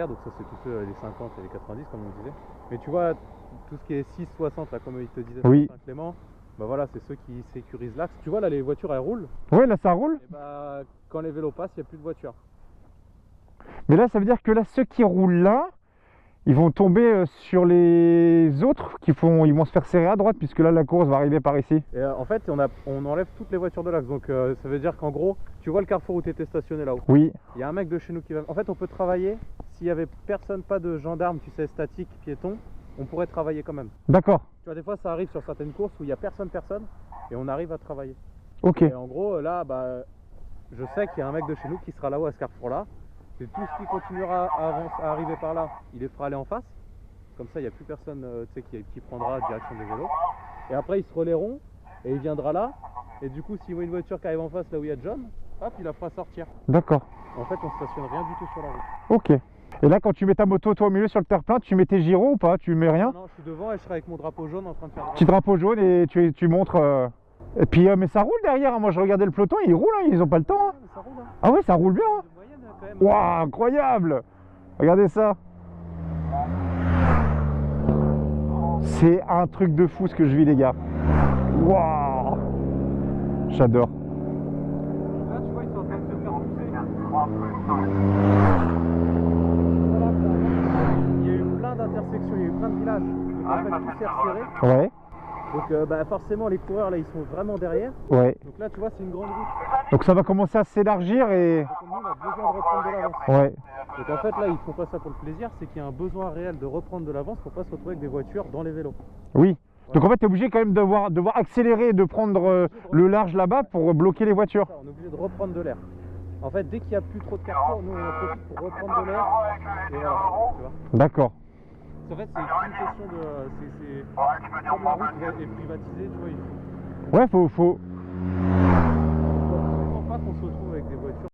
Donc ça c'est tous ceux les 50 et les 90 comme on disait. Mais tu vois, tout ce qui est 6-60 là comme il te disait Oui. Saint-Clément, bah voilà, c'est ceux qui sécurisent l'axe. Tu vois là les voitures elles roulent. Ouais, là ça roule. Et bah quand les vélos passent, il n'y a plus de voitures. Mais là ça veut dire que là ceux qui roulent là, ils vont tomber sur les autres ils vont se faire serrer à droite puisque là la course va arriver par ici. Et en fait on enlève toutes les voitures de l'axe. Donc ça veut dire qu'en gros, tu vois le carrefour où tu étais stationné là-haut. Oui. Il y a un mec de chez nous qui va. En fait on peut travailler s'il y avait personne, pas de gendarme, tu sais, statique, piéton, on pourrait travailler quand même. D'accord. Tu vois, des fois ça arrive sur certaines courses où il n'y a personne et on arrive à travailler. Ok. Et en gros là bah je sais qu'il y a un mec de chez nous qui sera là-haut à ce carrefour là. Et tout ce qui continuera à arriver par là, il les fera aller en face. Comme ça il n'y a plus personne tu sais, qui prendra direction des vélos. Et après ils se relayeront et il viendra là. Et du coup s'il voit une voiture qui arrive en face là où il y a John, hop il la fera sortir. D'accord. En fait on stationne rien du tout sur la route. Ok. Et là quand tu mets ta moto toi au milieu sur le terre-plein, tu mets tes gyros ou pas? Tu mets rien? Non, je suis devant et je serai avec mon drapeau jaune en train de faire. Petit drapeau jaune et tu montres. Et puis mais ça roule derrière, hein. Moi je regardais le peloton, ils roulent, hein. Ils ont pas le temps. Hein. Ça roule, hein. Ah ouais, ça roule bien. Hein. Moyenne, quand même. Waouh, incroyable. Regardez ça. C'est un truc de fou ce que je vis les gars. Waouh. J'adore. Là tu vois ils sont en train de se faire pousser. Il y a eu plein d'intersections, il y a eu plein de villages. Donc en fait tout s'est resserré. Ouais. Donc bah, forcément les coureurs là ils sont vraiment derrière. Ouais. Donc là tu vois c'est une grande route. Donc ça va commencer à s'élargir et... Donc nous on a besoin de reprendre de l'avance. Ouais. Donc en fait là ils font pas ça pour le plaisir, c'est qu'il y a un besoin réel de reprendre de l'avance pour pas se retrouver avec des voitures dans les vélos. Oui. Donc en fait tu es obligé quand même de devoir accélérer et de prendre le large là-bas pour bloquer les voitures. On est obligé de reprendre de l'air. En fait dès qu'il n'y a plus trop de carrefour, nous on en profite pour reprendre de l'air. Et voilà, tu vois. D'accord. En fait c'est une question de... Comme la route est privatisée, tu vois, il faut... Ouais, faut...